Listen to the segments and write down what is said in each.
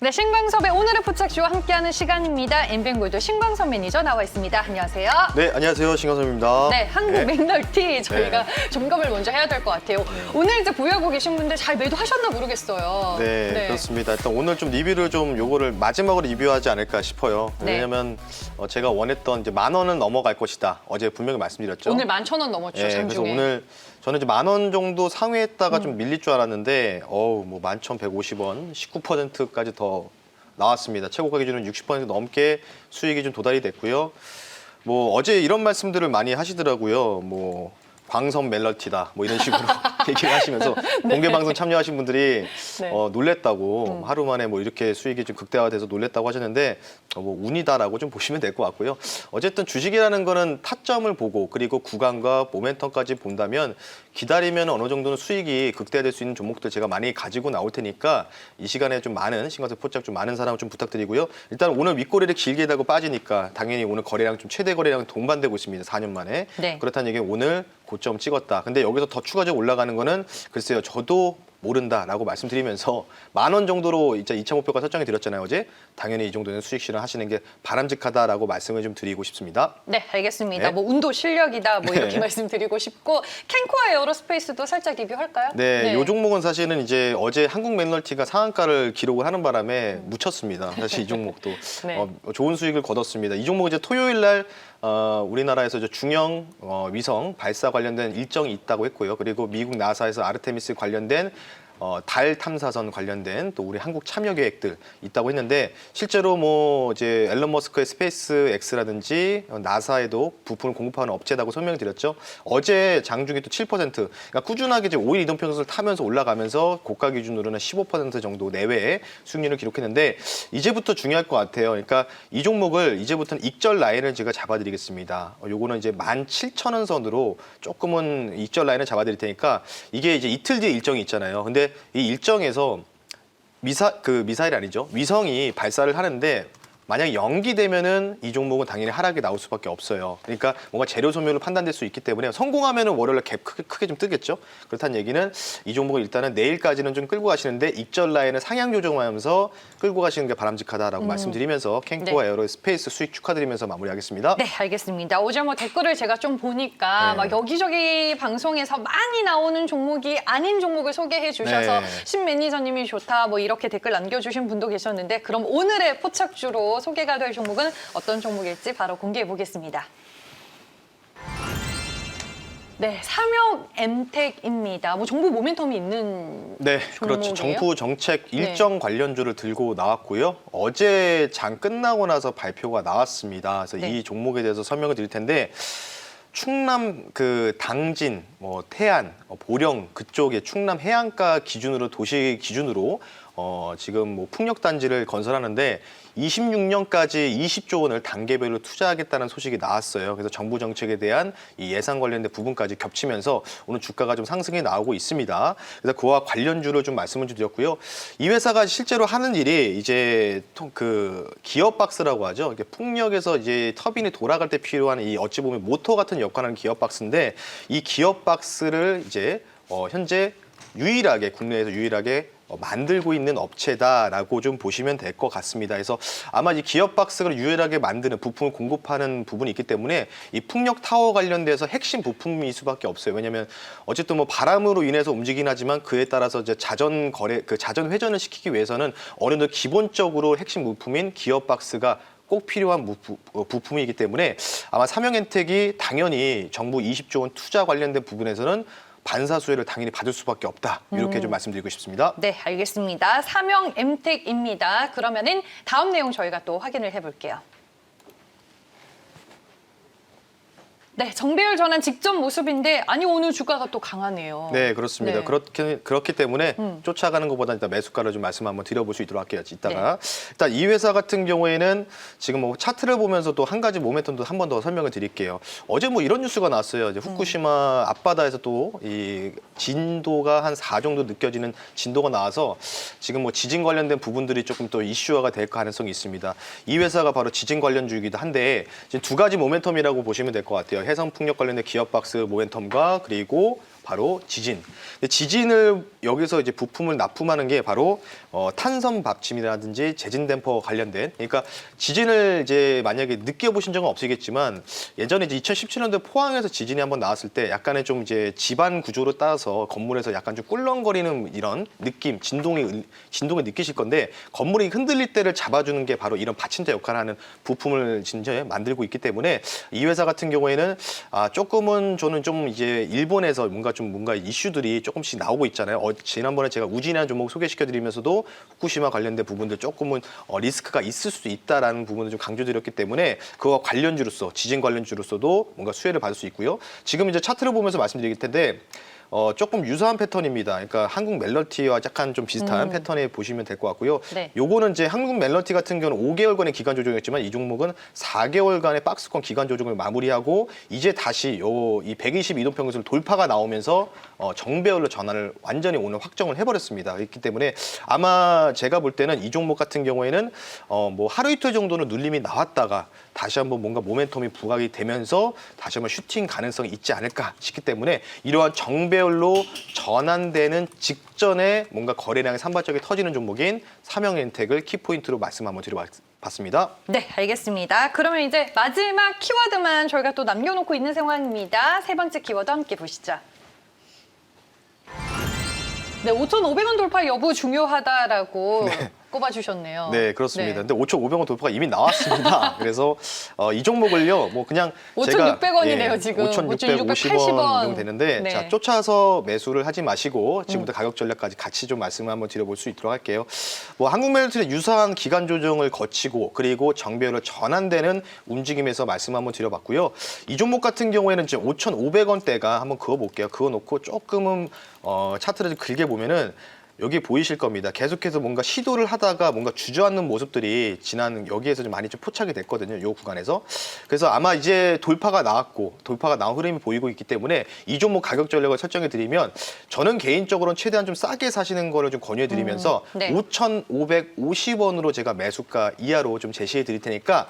네, 신광섭의 오늘의 포착쇼와 함께하는 시간입니다. 엔뱅골드 신광섭 매니저 나와 있습니다. 안녕하세요. 네, 안녕하세요. 신광섭입니다. 네, 한국 맥널티 저희가 점검을 먼저 해야 될 것 같아요. 오늘 이제 보유하고 계신 분들 잘 매도하셨나 모르겠어요. 네, 그렇습니다. 일단 오늘 좀 리뷰를 요거를 마지막으로 리뷰하지 않을까 싶어요. 네. 왜냐면 제가 원했던 이제 10,000원은 넘어갈 것이다. 어제 분명히 말씀드렸죠. 오늘 11,000원 넘었죠, 네, 장중에. 그래서 오늘 저는 이제 10,000원 정도 상회했다가 좀 밀릴 줄 알았는데 뭐 11,150원, 19%까지 더 나왔습니다. 최고가 기준은 60% 넘게 수익이 좀 도달이 됐고요. 뭐 어제 이런 말씀들을 많이 하시더라고요. 뭐 광선 멜러티다 뭐 이런 식으로 얘기를 하시면서 공개 방송 참여하신 분들이 놀랬다고 하루 만에 뭐 이렇게 수익이 좀 극대화돼서 놀랬다고 하셨는데 뭐 운이다라고 좀 보시면 될 것 같고요. 어쨌든 주식이라는 거는 타점을 보고 그리고 구간과 모멘텀까지 본다면 기다리면 어느 정도는 수익이 극대화될 수 있는 종목들 제가 많이 가지고 나올 테니까 이 시간에 좀 많은 신광섭 포착 좀 많은 사랑 좀 부탁드리고요. 일단 오늘 윗꼬리를 길게 달고 빠지니까 당연히 오늘 거래량 좀 최대 거래량 동반되고 있습니다. 4년 만에. 네. 그렇다는 얘기는 오늘 고점 찍었다. 근데 여기서 더 추가적으로 올라가는 거는 글쎄요. 저도 모른다라고 말씀드리면서 10,000원 정도로 이제 2차 목표가 설정해 드렸잖아요. 어제. 당연히 이 정도는 수익 실현하시는 게 바람직하다라고 말씀을 좀 드리고 싶습니다. 네, 알겠습니다. 네. 뭐 운도 실력이다 뭐 이렇게 네. 말씀드리고 싶고 캔코아 에어로스페이스도 살짝 리뷰할까요? 네, 이 종목은 사실은 이제 어제 한국 맥널티가 상한가를 기록을 하는 바람에 묻혔습니다. 사실 이 종목도 네. 좋은 수익을 거뒀습니다. 이 종목은 이제 토요일 날 우리나라에서 이제 중형 위성 발사 관련된 일정이 있다고 했고요. 그리고 미국 나사에서 아르테미스 관련된 달 탐사선 관련된 또 우리 한국 참여 계획들 있다고 했는데 실제로 뭐 이제 앨런 머스크의 스페이스 X라든지 나사에도 부품을 공급하는 업체라고 설명드렸죠. 어제 장중에 또 7%, 그러니까 꾸준하게 이제 5일 이동평선을 타면서 올라가면서 고가 기준으로는 15% 정도 내외의 수익률을 기록했는데 이제부터 중요할 것 같아요. 그러니까 이 종목을 이제부터는 익절 라인을 제가 잡아드리겠습니다. 요거는 이제 17,000원 선으로 조금은 익절 라인을 잡아드릴 테니까 이게 이제 이틀 뒤에 일정이 있잖아요. 근데 이 일정에서 미사일이 아니죠. 위성이 발사를 하는데 만약 연기되면은 이 종목은 당연히 하락이 나올 수밖에 없어요. 그러니까 뭔가 재료 소멸로 판단될 수 있기 때문에 성공하면은 월요일에 갭 크게 좀 뜨겠죠. 그렇다는 얘기는 이 종목을 일단은 내일까지는 좀 끌고 가시는데 익절 라인을 상향 조정하면서 끌고 가시는 게 바람직하다라고 말씀드리면서 캔코아 에어로스페이스 수익 축하드리면서 마무리하겠습니다. 네, 알겠습니다. 어제 뭐 댓글을 제가 좀 보니까 막 여기저기 방송에서 많이 나오는 종목이 아닌 종목을 소개해 주셔서 신 매니저님이 좋다 뭐 이렇게 댓글 남겨주신 분도 계셨는데 그럼 오늘의 포착주로 소개가 될 종목은 어떤 종목일지 바로 공개해 보겠습니다. 네, 삼역 엠텍입니다. 뭐 정부 모멘텀이 있는 그렇죠. 종목이에요? 정부 정책 일정 관련주를 들고 나왔고요. 어제 장 끝나고 나서 발표가 나왔습니다. 그래서 이 종목에 대해서 설명을 드릴 텐데 충남 그 당진, 태안, 보령 그쪽에 충남 해안가 기준으로 도시 기준으로 지금 뭐 풍력 단지를 건설하는데 26년까지 20조 원을 단계별로 투자하겠다는 소식이 나왔어요. 그래서 정부 정책에 대한 이 예산 관련된 부분까지 겹치면서 오늘 주가가 좀 상승이 나오고 있습니다. 그래서 그와 관련주를 좀 말씀을 드렸고요. 이 회사가 실제로 하는 일이 이제 그 기어박스라고 하죠. 이게 풍력에서 이제 터빈이 돌아갈 때 필요한 이 어찌 보면 모터 같은 역할을 하는 기어박스인데 이 기어박스를 이제 현재 국내에서 유일하게 만들고 있는 업체다라고 좀 보시면 될 것 같습니다. 그래서 아마 이 기어박스를 유일하게 만드는 부품을 공급하는 부분이 있기 때문에 이 풍력 타워 관련돼서 핵심 부품일 수밖에 없어요. 왜냐하면 어쨌든 뭐 바람으로 인해서 움직이긴 하지만 그에 따라서 이제 자전 회전을 시키기 위해서는 어느 정도 기본적으로 핵심 부품인 기어박스가 꼭 필요한 부품이기 때문에 아마 삼형엔텍이 당연히 정부 20조 원 투자 관련된 부분에서는 반사수혜를 당연히 받을 수밖에 없다. 이렇게 좀 말씀드리고 싶습니다. 네, 알겠습니다. 삼형 엠텍입니다. 그러면은 다음 내용 저희가 또 확인을 해볼게요. 네, 정배열 전환 직전 모습인데 아니 오늘 주가가 또 강하네요. 네, 그렇습니다. 네. 그렇기 때문에 쫓아가는 것보다 일단 매수가를 좀 말씀 한번 드려볼 수 있도록 할게요. 이따가. 일단 이 회사 같은 경우에는 지금 뭐 차트를 보면서 또 한 가지 모멘텀도 한 번 더 설명을 드릴게요. 어제 뭐 이런 뉴스가 나왔어요. 이제 후쿠시마 앞바다에서 또 이 진도가 한 4 정도 느껴지는 진도가 나와서 지금 뭐 지진 관련된 부분들이 조금 또 이슈화가 될 가능성이 있습니다. 이 회사가 바로 지진 관련주이기도 한데 지금 두 가지 모멘텀이라고 보시면 될 것 같아요. 해상 풍력 관련된 기어박스 모멘텀과 그리고 바로 지진. 근데 지진을 여기서 이제 부품을 납품하는 게 바로 탄성 받침이라든지 재진 댐퍼 관련된. 그러니까 지진을 이제 만약에 느껴보신 적은 없으시겠지만 예전에 이제 2017년도에 포항에서 지진이 한번 나왔을 때 약간의 좀 이제 지반 구조로 따라서 건물에서 약간 좀 꿀렁거리는 이런 느낌, 진동을 느끼실 건데 건물이 흔들릴 때를 잡아주는 게 바로 이런 받침대 역할을 하는 부품을 진짜 만들고 있기 때문에 이 회사 같은 경우에는 조금은 저는 좀 이제 일본에서 뭔가 이슈들이 조금씩 나오고 있잖아요. 지난번에 제가 우진이라는 종목 소개시켜드리면서도 후쿠시마 관련된 부분들 조금은 리스크가 있을 수도 있다라는 부분을 좀 강조드렸기 때문에 그와 관련주로서 지진 관련주로서도 뭔가 수혜를 받을 수 있고요. 지금 이제 차트를 보면서 말씀드릴 텐데 조금 유사한 패턴입니다. 그러니까 한국 멜러티와 약간 좀 비슷한 패턴에 보시면 될 것 같고요. 네. 요거는 이제 한국 멜러티 같은 경우는 5개월간의 기간 조정이었지만 이 종목은 4개월간의 박스권 기간 조정을 마무리하고 이제 다시 이 122동 평균선을 돌파가 나오면서 정배열로 전환을 완전히 오늘 확정을 해버렸습니다. 그렇기 때문에 아마 제가 볼 때는 이 종목 같은 경우에는 뭐 하루 이틀 정도는 눌림이 나왔다가 다시 한번 뭔가 모멘텀이 부각이 되면서 다시 한번 슈팅 가능성이 있지 않을까 싶기 때문에 이러한 정배열로 전환되는 직전에 뭔가 거래량이 산발적이 터지는 종목인 삼형엔텍을 키포인트로 말씀 한번 드려봤습니다. 네, 알겠습니다. 그러면 이제 마지막 키워드만 저희가 또 남겨놓고 있는 상황입니다. 세 번째 키워드 함께 보시죠. 네, 5,500원 돌파 여부 중요하다라고 꼽아주셨네요. 네, 그렇습니다. 네. 근데 5,500원 돌파가 이미 나왔습니다. 그래서 이 종목을요, 뭐 그냥 5,600원이네요, 지금. 5,650원 정도 되는데 네. 자, 쫓아서 매수를 하지 마시고 지금부터 가격 전략까지 같이 좀 말씀을 한번 드려볼 수 있도록 할게요. 뭐 한국멜로티는 유사한 기간 조정을 거치고 그리고 정배열로 전환되는 움직임에서 말씀 한번 드려봤고요. 이 종목 같은 경우에는 이제 5,500원대가 한번 그어볼게요. 그어놓고 조금은 차트를 좀 길게 보면은 여기 보이실 겁니다. 계속해서 뭔가 시도를 하다가 뭔가 주저앉는 모습들이 지난 여기에서 좀 많이 좀 포착이 됐거든요. 이 구간에서. 그래서 아마 이제 돌파가 나왔고 돌파가 나온 흐름이 보이고 있기 때문에 이 종목 가격 전략을 설정해 드리면 저는 개인적으로는 최대한 좀 싸게 사시는 거를 좀 권유해 드리면서 네. 5,550원으로 제가 매수가 이하로 좀 제시해 드릴 테니까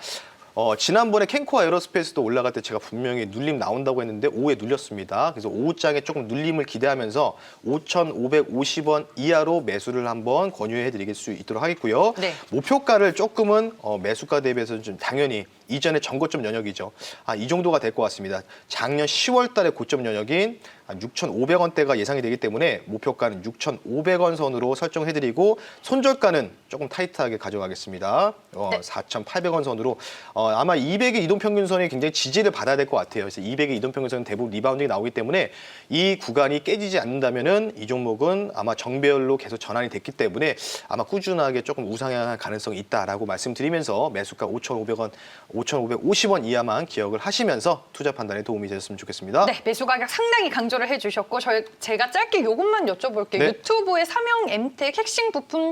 지난번에 캔코아 에어로스페이스도 올라갈 때 제가 분명히 눌림 나온다고 했는데 오후에 눌렸습니다. 그래서 오후장에 조금 눌림을 기대하면서 5,550원 이하로 매수를 한번 권유해 드릴 수 있도록 하겠고요. 네. 목표가를 조금은 매수가 대비해서 좀 당연히 이전에 전고점 영역이죠. 이 정도가 될 것 같습니다. 작년 10월 달에 고점 영역인 6,500원대가 예상이 되기 때문에 목표가는 6,500원 선으로 설정해드리고 손절가는 조금 타이트하게 가져가겠습니다. 네. 4,800원 선으로 아마 200의 이동평균선이 굉장히 지지를 받아야 될 것 같아요. 그래서 200의 이동평균선은 대부분 리바운딩이 나오기 때문에 이 구간이 깨지지 않는다면은 이 종목은 아마 정배열로 계속 전환이 됐기 때문에 아마 꾸준하게 조금 우상향할 가능성이 있다라고 말씀드리면서 매수가 5,500원, 5,550원 이하만 기억을 하시면서 투자 판단에 도움이 되셨으면 좋겠습니다. 네, 매수 가격 상당히 강조를 해주셨고 제가 짧게 이것만 여쭤볼게요. 네. 유튜브의 삼형엠텍 핵심 부품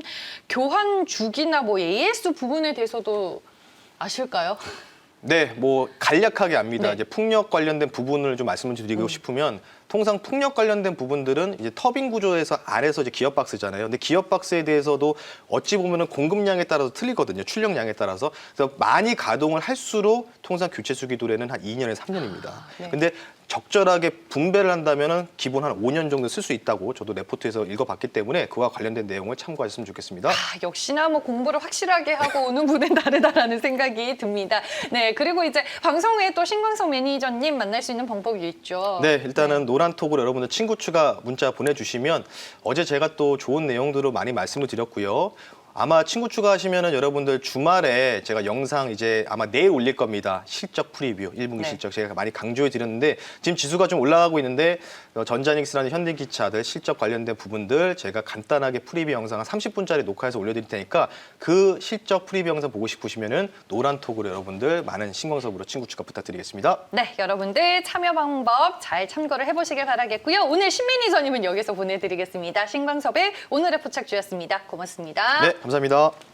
교환 주기나 뭐 AS 부분에 대해서도 아실까요? 네, 뭐 간략하게 압니다. 네. 이제 풍력 관련된 부분을 좀 말씀을 드리고 싶으면 통상 풍력 관련된 부분들은 이제 터빈 구조에서 아래서 이제 기어 박스잖아요. 근데 기어 박스에 대해서도 어찌 보면은 공급량에 따라서 틀리거든요. 출력량에 따라서. 그래서 많이 가동을 할수록 통상 교체 주기 도래는 한 2년에서 3년입니다. 네. 근데 적절하게 분배를 한다면은 기본 한 5년 정도 쓸 수 있다고 저도 레포트에서 읽어봤기 때문에 그와 관련된 내용을 참고하셨으면 좋겠습니다. 역시나 뭐 공부를 확실하게 하고 오는 분은 다르다라는 생각이 듭니다. 네, 그리고 이제 방송 후에 또 신광석 매니저님 만날 수 있는 방법이 있죠. 네, 일단은 노란톡으로 여러분들 친구 추가 문자 보내주시면 어제 제가 또 좋은 내용들을 많이 말씀을 드렸고요. 아마 친구 추가하시면은 여러분들 주말에 제가 영상 이제 아마 내일 올릴 겁니다. 실적 프리뷰, 1분기 네. 실적 제가 많이 강조해 드렸는데 지금 지수가 좀 올라가고 있는데 전자닉스라는 현대기차들 실적 관련된 부분들 제가 간단하게 프리뷰 영상 한 30분짜리 녹화해서 올려드릴 테니까 그 실적 프리뷰 영상 보고 싶으시면은 노란톡으로 여러분들 많은 신광섭으로 친구 추가 부탁드리겠습니다. 네, 여러분들 참여 방법 잘 참고를 해보시길 바라겠고요. 오늘 신매니저님은 여기서 보내드리겠습니다. 신광섭의 오늘의 포착주였습니다. 고맙습니다. 네, 감사합니다.